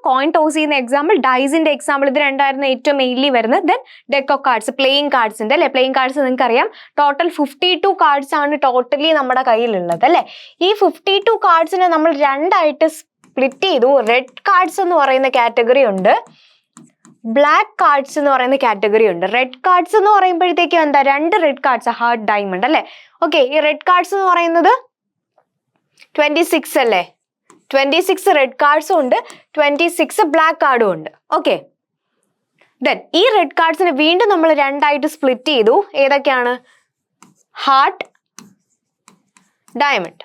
Coin toss ചെയ്യുന്ന example, ഡൈസിന്റെ example, ഇത് രണ്ടായിരുന്നു ഏറ്റവും മെയിൻലി വരുന്നത്. Then deck of cards, playing കാർഡ്സിന്റെ അല്ലെ, പ്ലേയിങ് കാർഡ്സ് നിങ്ങൾക്ക് അറിയാം ടോട്ടൽ 52 കാർഡ്സ് ആണ് ടോട്ടലി നമ്മുടെ കയ്യിലുള്ളത് അല്ലെ. ഈ 52 കാർഡ്സിനെ നമ്മൾ രണ്ടായിട്ട് സ്പ്ലിറ്റ് ചെയ്തു. റെഡ് കാർഡ്സ് എന്ന് പറയുന്ന കാറ്റഗറി ഉണ്ട്, ബ്ലാക്ക് കാർഡ്സ് എന്ന് പറയുന്ന കാറ്റഗറി ഉണ്ട്. റെഡ് കാർഡ്സ് എന്ന് പറയുമ്പോഴത്തേക്കും എന്താ, രണ്ട് റെഡ് കാർഡ്സ്, ഹാർട്ട്, ഡയമണ്ട് അല്ലെ. ഓക്കെ, ഈ റെഡ് കാർഡ്സ് എന്ന് പറയുന്നത് 26 അല്ലേ, 26 റെഡ് കാർഡ്സും ഉണ്ട്, 26 ബ്ലാക്ക് കാർഡും ഉണ്ട്. ഓക്കെ, ദെൻ ഈ റെഡ് കാർഡ്സിനെ വീണ്ടും നമ്മൾ രണ്ടായിട്ട് സ്പ്ലിറ്റ് ചെയ്തു. ഏതൊക്കെയാണ്? Heart, diamond.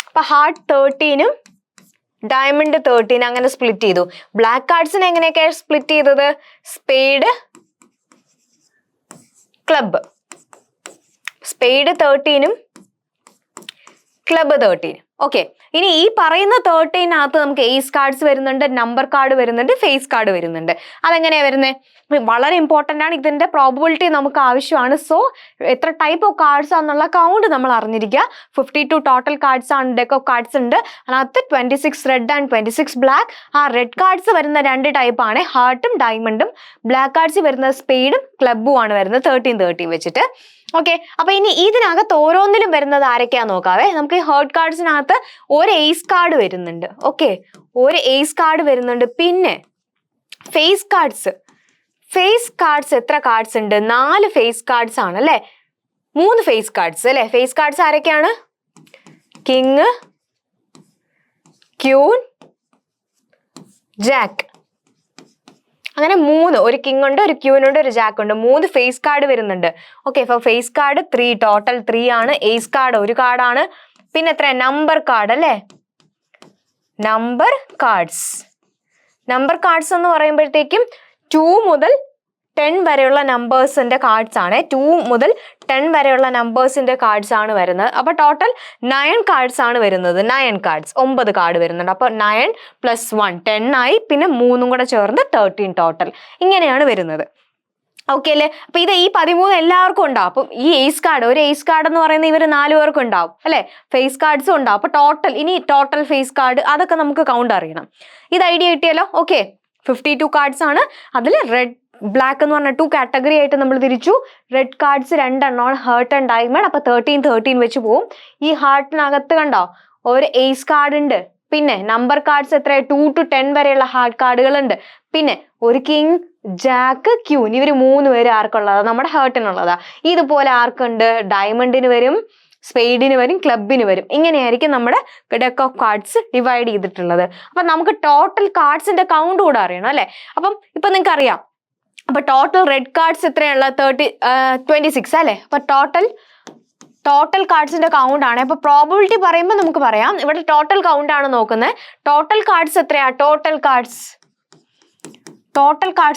അപ്പൊ ഹാർട്ട് 13ഉം ഡയമണ്ട് 13 അങ്ങനെ സ്പ്ലിറ്റ് ചെയ്തു. ബ്ലാക്ക് കാർഡ്സിനെ എങ്ങനെയൊക്കെയാണ് സ്പ്ലിറ്റ് ചെയ്തത്? Spade, club. സ്പേഡ് 13ഉം ക്ലബ് 13. ഓക്കെ, ഇനി ഈ പറയുന്ന 13നകത്ത് നമുക്ക് ഏസ് കാർഡ്സ് വരുന്നുണ്ട്, നമ്പർ കാർഡ് വരുന്നുണ്ട്, ഫേസ് കാർഡ് വരുന്നുണ്ട്. അതെങ്ങനെയാ വരുന്നത്? വളരെ ഇമ്പോർട്ടൻ്റ് ആണ്, ഇതിന്റെ പ്രോബബിലിറ്റി നമുക്ക് ആവശ്യമാണ്. സോ എത്ര ടൈപ്പ് ഓഫ് കാർഡ്സ് ആണെന്നുള്ള കൗണ്ട് നമ്മൾ അറിഞ്ഞിരിക്കുക. 52 ടോട്ടൽ കാർഡ്സ് ആണ്, ഡെക്ക് ഓഫ് കാർഡ്സ് ഉണ്ട്. അതിനകത്ത് 26 റെഡ് ആൻഡ് 26 ബ്ലാക്ക്. ആ റെഡ് കാർഡ്സ് വരുന്ന രണ്ട് ടൈപ്പ് ആണ്, ഹാർട്ടും ഡയമണ്ടും. ബ്ലാക്ക് കാർഡ്സ് വരുന്ന സ്പേഡും ക്ലബും ആണ് വരുന്നത്, 13 വെച്ചിട്ട്. ഓക്കെ, അപ്പൊ ഇനി ഇതിനകത്ത് ഓരോന്നിലും വരുന്നത് ആരൊക്കെയാ നോക്കാവേ. നമുക്ക് ഈ ഹേർട്ട് കാർഡ്സിനകത്ത് ഒരു ഏസ് കാർഡ് വരുന്നുണ്ട്. ഓക്കെ, ഒരു ഏസ് കാർഡ് വരുന്നുണ്ട്. പിന്നെ ഫേസ് കാർഡ്സ്, ഫേസ് കാർഡ്സ് എത്ര കാർഡ്സ് ഉണ്ട്? 4 ഫേസ് കാർഡ്സ് ആണ് അല്ലെ, 3 ഫേസ് കാർഡ്സ് അല്ലെ. ഫേസ് കാർഡ്സ് ആരൊക്കെയാണ്? King, queen, Jack. അങ്ങനെ 3, ഒരു കിങ് ഉണ്ട്, ഒരു ക്യൂൻ ഉണ്ട്, ഒരു ജാക്ക് ഉണ്ട്. 3 ഫേസ് കാർഡ് വരുന്നുണ്ട്. ഓക്കെ, അപ്പൊ ഫേസ് കാർഡ് 3, ടോട്ടൽ 3 ആണ്. ഏസ് കാർഡ് ഒരു കാർഡാണ്. പിന്നെ എത്ര? നമ്പർ കാർഡ് അല്ലെ. നമ്പർ കാർഡ്സ്, നമ്പർ കാർഡ്സ് എന്ന് പറയുമ്പോഴത്തേക്കും 2 മുതൽ 10 വരെയുള്ള നമ്പേഴ്സിന്റെ കാർഡ്സ് ആണ്. 2 മുതൽ 10 വരെയുള്ള നമ്പേഴ്സിന്റെ കാർഡ്സ് ആണ് വരുന്നത്. അപ്പൊ ടോട്ടൽ 9 കാർഡ്സ് ആണ് വരുന്നത്. 9 കാർഡ്സ്, 9 കാർഡ് വരുന്നുണ്ട്. അപ്പൊ 9 + 1 10 ആയി, പിന്നെ 3 കൂടെ ചേർന്ന് 13 ടോട്ടൽ. ഇങ്ങനെയാണ് വരുന്നത്. ഓക്കെ അല്ലേ. അപ്പൊ ഇത് ഈ 13 എല്ലാവർക്കും ഉണ്ടാവും. അപ്പം ഈ ഏസ് കാർഡ്, ഒരു ഏസ് കാർഡ് എന്ന് പറയുന്നത് ഇവർ 4 പേർക്കും ഉണ്ടാവും അല്ലെ. ഫേസ് കാർഡ്സും ഉണ്ടാവും. അപ്പൊ ടോട്ടൽ, ഇനി ടോട്ടൽ ഫേസ് കാർഡ് അതൊക്കെ നമുക്ക് കൗണ്ട് അറിയണം. ഇത് ഐഡിയ കിട്ടിയല്ലോ. ഓക്കെ, 52 കാർഡ്സ് ആണ്. അതിൽ റെഡ്, ബ്ലാക്ക് എന്ന് പറഞ്ഞ 2 കാറ്റഗറി ആയിട്ട് നമ്മൾ തിരിച്ചു. റെഡ് കാർഡ്സ് 2 എണ്ണമാണ്, ഹാർട്ട് ആൻഡ് ഡയമണ്ട്. അപ്പൊ 13 വെച്ച് പോവും. ഈ ഹാർട്ടിനകത്ത് കണ്ടോ ഒരു ഏസ് കാർഡ് ഉണ്ട്. പിന്നെ നമ്പർ കാർഡ്സ് എത്ര? 2 to 10 വരെയുള്ള ഹാർട്ട് കാർഡുകൾ ഉണ്ട്. പിന്നെ ഒരു കിങ്, ജാക്ക്, ക്യൂൻ, ഇവര് 3 പേര് ആർക്കുള്ളതാ? നമ്മുടെ ഹാർട്ടിനുള്ളതാ. ഇതുപോലെ ആർക്കുണ്ട്? ഡയമണ്ടിന് വരും, സ്പെയ്ഡിന് വരും, ക്ലബിന് വരും. ഇങ്ങനെയായിരിക്കും നമ്മുടെ ഡെക്ക് ഓഫ് കാർഡ്സ് ഡിവൈഡ് ചെയ്തിട്ടുള്ളത്. അപ്പൊ നമുക്ക് ടോട്ടൽ കാർഡ്സിന്റെ കൗണ്ട് കൂടെ അറിയണം അല്ലെ. അപ്പം ഇപ്പൊ നിങ്ങൾക്ക് അറിയാം. അപ്പൊ ടോട്ടൽ റെഡ് കാർഡ്സ് എത്രയുള്ള? 26 അല്ലെ. അപ്പൊ ടോട്ടൽ കാർഡ്സിന്റെ കൗണ്ട് ആണ്. അപ്പൊ പ്രോബബിലിറ്റി പറയുമ്പോൾ നമുക്ക് പറയാം, ഇവിടെ ടോട്ടൽ കൗണ്ട് ആണ് നോക്കുന്നത്. ടോട്ടൽ കാർഡ്സ് എത്രയാ? ടോട്ടൽ കാർഡ്സ്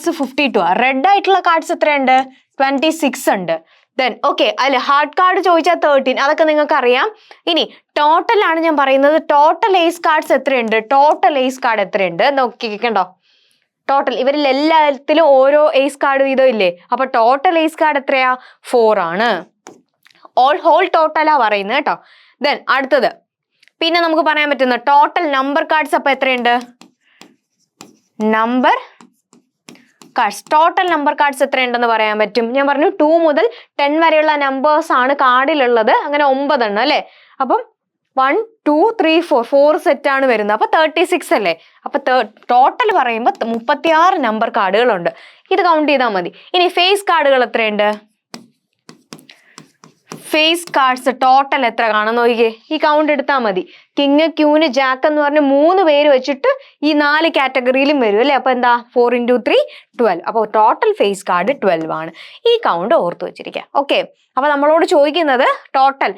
52 ആ. റെഡ് ആയിട്ടുള്ള കാർഡ്സ് എത്രയുണ്ട്? 26 ഉണ്ട്. ദെൻ ഓക്കെ, അല്ലെ ഹാർട്ട് കാർഡ് ചോദിച്ചാൽ 13, അതൊക്കെ നിങ്ങൾക്ക് അറിയാം. ഇനി ടോട്ടൽ ആണ് ഞാൻ പറയുന്നത്. ടോട്ടൽ ഏസ് കാർഡ്സ് എത്രയുണ്ട്? ടോട്ടൽ ഏസ് കാർഡ് എത്രയുണ്ട് നോക്കിക്കണ്ടോ. ടോട്ടൽ ഇവരിൽ എല്ലാത്തിലും ഓരോ ഏസ് കാർഡ് വീതം ഇല്ലേ. അപ്പൊ ടോട്ടൽ ഏസ് കാർഡ് എത്രയാ? 4 ആണ്. ഹോൾ ടോട്ടലാ പറയുന്നത് കേട്ടോ. ദെൻ അടുത്തത് പിന്നെ നമുക്ക് പറയാൻ പറ്റുന്ന ടോട്ടൽ നമ്പർ കാർഡ്സ് അപ്പൊ എത്രയുണ്ട്? Number cards, total number cards എത്രയുണ്ടെന്ന് പറയാൻ പറ്റും. ഞാൻ പറഞ്ഞു 2 മുതൽ 10 വരെയുള്ള നമ്പേഴ്സ് ആണ് കാർഡിലുള്ളത്. അങ്ങനെ 9 എണ്ണം അല്ലെ. അപ്പം 1 2 3 4 സെറ്റ് ആണ് വരുന്നത്. അപ്പൊ 36 അല്ലേ. അപ്പൊ ടോട്ടൽ പറയുമ്പോൾ 36 നമ്പർ കാർഡുകളുണ്ട്. ഇത് കൗണ്ട് ചെയ്താൽ മതി. ഇനി ഫേസ് കാർഡുകൾ എത്രയുണ്ട്? ഫേസ് കാർഡ്സ് ടോട്ടൽ എത്ര കാണാൻ നോക്കിയേ. ഈ കൗണ്ട് എടുത്താൽ മതി. കിങ്, ക്യൂന്, ജാക്ക് എന്ന് പറഞ്ഞ് 3 പേര് വെച്ചിട്ട് ഈ 4 കാറ്റഗറിയിലും വരും അല്ലെ. അപ്പൊ എന്താ? 4 × 3 12. അപ്പോൾ ടോട്ടൽ ഫേസ് കാർഡ് 12 ആണ്. ഈ കൗണ്ട് ഓർത്ത് വെച്ചിരിക്കുക. ഓക്കെ, അപ്പൊ നമ്മളോട് ചോദിക്കുന്നത് ടോട്ടൽ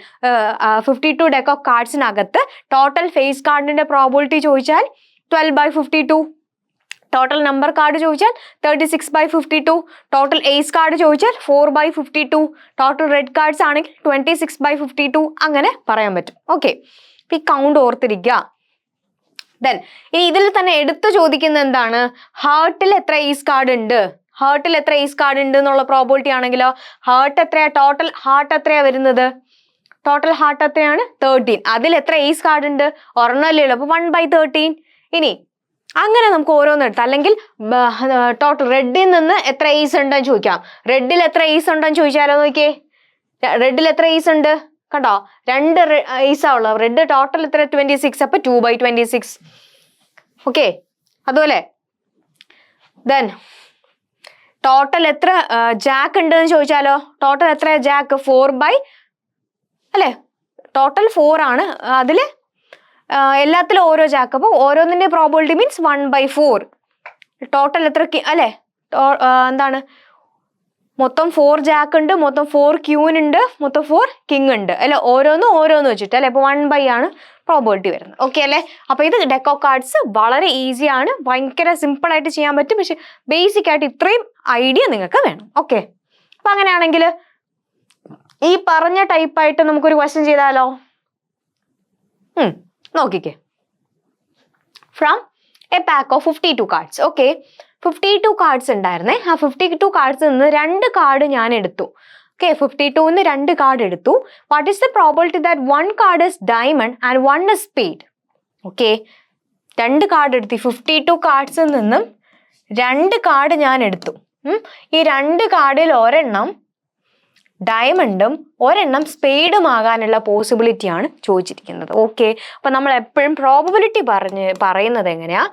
52 ഡെക്ക് ഓഫ് കാർഡ്സിനകത്ത് ടോട്ടൽ ഫേസ് കാർഡിന്റെ പ്രോബിലിറ്റി ചോദിച്ചാൽ 12/52. ടോട്ടൽ നമ്പർ കാർഡ് ചോദിച്ചാൽ 36/52. ടോട്ടൽ ഏസ് കാർഡ് ചോദിച്ചാൽ 4/52. ടോട്ടൽ റെഡ് കാർഡ്സ് ആണെങ്കിൽ 26/52. അങ്ങനെ പറയാൻ പറ്റും. ഓക്കെ, ഈ കൗണ്ട് ഓർത്തിരിക്കുക. ദെൻ ഇനി ഇതിൽ തന്നെ എടുത്തു ചോദിക്കുന്ന എന്താണ്? ഹാർട്ടിൽ എത്ര ഏസ് കാർഡ് ഉണ്ട്? ഹാർട്ടിൽ എത്ര ഏസ് കാർഡ് ഉണ്ട് എന്നുള്ള പ്രോബിലിറ്റി ആണെങ്കിലോ ഹാർട്ട് എത്രയാ? ടോട്ടൽ ഹാർട്ട് എത്രയാ വരുന്നത്? ടോട്ടൽ ഹാർട്ട് എത്രയാണ് 13. അതിൽ എത്ര ഏസ് കാർഡ് ഉണ്ട്? ഒരെണ്ണല്ലേ ഉള്ളൂ, അപ്പൊ 1/13. ഇനി അങ്ങനെ നമുക്ക് ഓരോന്ന് എടുത്ത്, അല്ലെങ്കിൽ ടോട്ടൽ റെഡിൽ നിന്ന് എത്ര ഏസ് ഉണ്ടെന്ന് ചോദിക്കാം. റെഡിൽ എത്ര ഏസ് ഉണ്ടെന്ന് ചോദിച്ചാലോ, നോക്കിയേ. റെഡിൽ എത്ര ഏസ് ഉണ്ട്? കണ്ടോ, 2 ഏസാ ഉള്ളത്. റെഡ് ടോട്ടൽ എത്ര? 26. അപ്പൊ 2/26. ഓക്കെ. അതുപോലെ ദെൻ ടോട്ടൽ എത്ര ജാക്ക് ഉണ്ട് എന്ന് ചോദിച്ചാലോ. ടോട്ടൽ എത്ര ജാക്ക്? 4 അല്ലെ, ടോട്ടൽ 4 ആണ്. അതില് എല്ലാത്തിലും ഓരോ ജാക്ക്. അപ്പൊ ഓരോന്നിന്റെ പ്രോബിലിറ്റി മീൻസ് 1/4. ടോട്ടൽ എത്ര അല്ലെ, എന്താണ്, മൊത്തം 4 ജാക്ക് ഉണ്ട്, മൊത്തം 4 ക്യൂൻ ഉണ്ട്, മൊത്തം 4 കിങ് ഉണ്ട് അല്ലെ. ഓരോന്ന് വെച്ചിട്ട് അല്ലെ. അപ്പൊ 1/, ആണ് പ്രോബിലിറ്റി വരുന്നത്. ഓക്കെ അല്ലെ. അപ്പൊ ഇത് ഡെക്ക് ഓഫ് കാർഡ്സ് വളരെ ഈസി ആണ്, ഭയങ്കര സിമ്പിൾ ആയിട്ട് ചെയ്യാൻ പറ്റും. പക്ഷെ ബേസിക് ആയിട്ട് ഇത്രയും ഐഡിയ നിങ്ങൾക്ക് വേണം. ഓക്കെ. അപ്പൊ അങ്ങനെയാണെങ്കിൽ ഈ പറഞ്ഞ ടൈപ്പായിട്ട് നമുക്കൊരു ക്വസ്റ്റ്യൻ ചെയ്താലോ. നോക്കിക്കേ. From a pack of 52 cards. Okay, 52 cards ഉണ്ടായിരുന്നേ. ആ 52 കാർഡ്സിൽ നിന്ന് 2 കാർഡ് ഞാൻ എടുത്തു. ഓക്കെ, 52ന്ന് 2 കാർഡ് എടുത്തു. What is the probability that 1 card is diamond and 1 is spade? Okay, 2 card എടുത്തു. 52 കാർഡ്സിൽ നിന്നും 2 കാർഡ് ഞാൻ എടുത്തു. ഈ 2 കാർഡിൽ ഒരെണ്ണം ഡയമണ്ടും ഒരെണ്ണം സ്പെയ്ഡും ആകാനുള്ള പോസിബിലിറ്റി ആണ് ചോദിച്ചിരിക്കുന്നത്. ഓക്കെ, അപ്പൊ നമ്മൾ എപ്പോഴും പ്രോബബിലിറ്റി പറയുന്നത് എങ്ങനെയാ?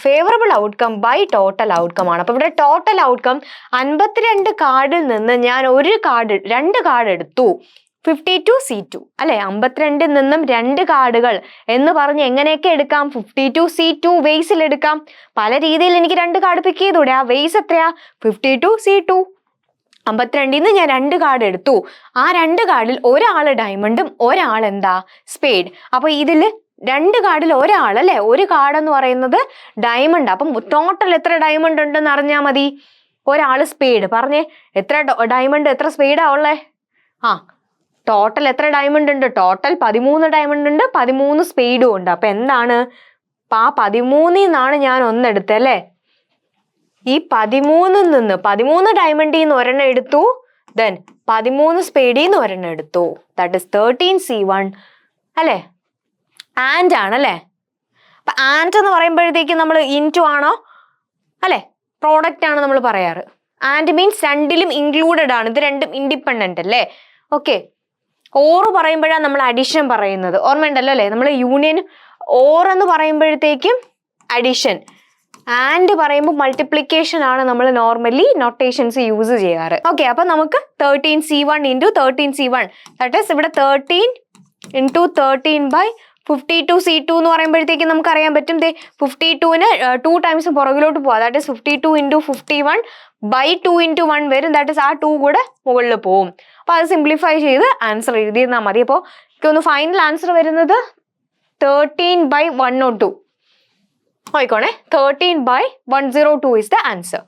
Favourable outcome by total outcome ആണ്. അപ്പൊ ഇവിടെ ടോട്ടൽ ഔട്ട്കം 52 കാർഡിൽ നിന്ന് ഞാൻ 2 കാർഡ് എടുത്തു. 52C2 അല്ലെ, 52ൽ നിന്നും 2 കാർഡുകൾ എന്ന് പറഞ്ഞ് എങ്ങനെയൊക്കെ എടുക്കാം? 52C2 വേസിൽ എടുക്കാം. പല രീതിയിൽ എനിക്ക് 2 കാർഡ് പിക്ക് ചെയ്തൂടെ? ആ വേസ് എത്രയാ? 52C2. 52ന്ന് ഞാൻ 2 കാർഡ് എടുത്തു. ആ 2 കാർഡിൽ ഒരാള് ഡയമണ്ടും ഒരാൾ എന്താ? സ്പേഡ്. അപ്പൊ ഇതില് 2 കാർഡിൽ ഒരാൾ അല്ലെ, ഒരു കാർഡ് എന്ന് പറയുന്നത് ഡയമണ്ട്. അപ്പം ടോട്ടൽ എത്ര ഡയമണ്ട് ഉണ്ടെന്ന് അറിഞ്ഞാൽ മതി. ഒരാള് സ്പേഡ്. പറഞ്ഞേ, എത്ര ഡയമണ്ട് എത്ര സ്പേഡാ ഉള്ളേ? ടോട്ടൽ എത്ര ഡയമണ്ട് ഉണ്ട്? ടോട്ടൽ 13 ഡയമണ്ട് ഉണ്ട്, 13 സ്പേഡും ഉണ്ട്. അപ്പൊ എന്താണ്? ആ 13ൽ നിന്നാണ് ഞാൻ ഒന്നെടുത്തത് അല്ലേ. ഈ 13ൽ നിന്ന് 13 ഡയമണ്ടിൽ നിന്ന് ഒരെണ്ണം എടുത്തു, ദെൻ 13 സ്പേഡിൽ നിന്ന് ഒരെണ്ണം എടുത്തു. ദാറ്റ് ഇസ് 13C1 അല്ലെ. ആൻഡ് ആണ് അല്ലെ. അപ്പൊ ആൻഡ് എന്ന് പറയുമ്പോഴത്തേക്ക് നമ്മൾ ഇൻറ്റു ആണോ അല്ലെ, പ്രോഡക്റ്റ് ആണ് നമ്മൾ പറയാറ്. ആൻഡ് മീൻസ് രണ്ടിലും ഇൻക്ലൂഡഡ് ആണ്. ഇത് രണ്ടും ഇൻഡിപെൻഡന്റ് അല്ലേ. ഓക്കെ, ഓർ പറയുമ്പോഴാണ് നമ്മൾ അഡിഷൻ പറയുന്നത്. ഓർമ്മയുണ്ടല്ലോ അല്ലെ. നമ്മൾ യൂണിയൻ ഓർ എന്ന് പറയുമ്പോഴത്തേക്കും അഡിഷൻ, ആൻഡ് പറയുമ്പോൾ മൾട്ടിപ്ലിക്കേഷൻ ആണ് നമ്മൾ നോർമലി നൊട്ടേഷൻസ് യൂസ് ചെയ്യാറ്. ഓക്കെ, അപ്പൊ നമുക്ക് 13C1 into 13C1 that is ഇവിടെ 13 into 13/52C2 എന്ന് പറയുമ്പോഴത്തേക്കും നമുക്ക് അറിയാൻ പറ്റും. 52ന് 2 ടൈംസ് പുറകിലോട്ട് പോവാം. ദാറ്റ് ഈസ് 52 into 51/2 into 1 വരും. ദാറ്റ് ഈസ് ആ 2 കൂടെ മുകളിൽ പോവും. അപ്പൊ അത് സിംപ്ലിഫൈ ചെയ്ത് ആൻസർ എഴുതിയിരുന്നാൽ മതി. അപ്പോൾ എനിക്കൊന്ന് ഫൈനൽ ആൻസർ വരുന്നത് 13/102 ആയിക്കോണേ. 13/102 is the answer.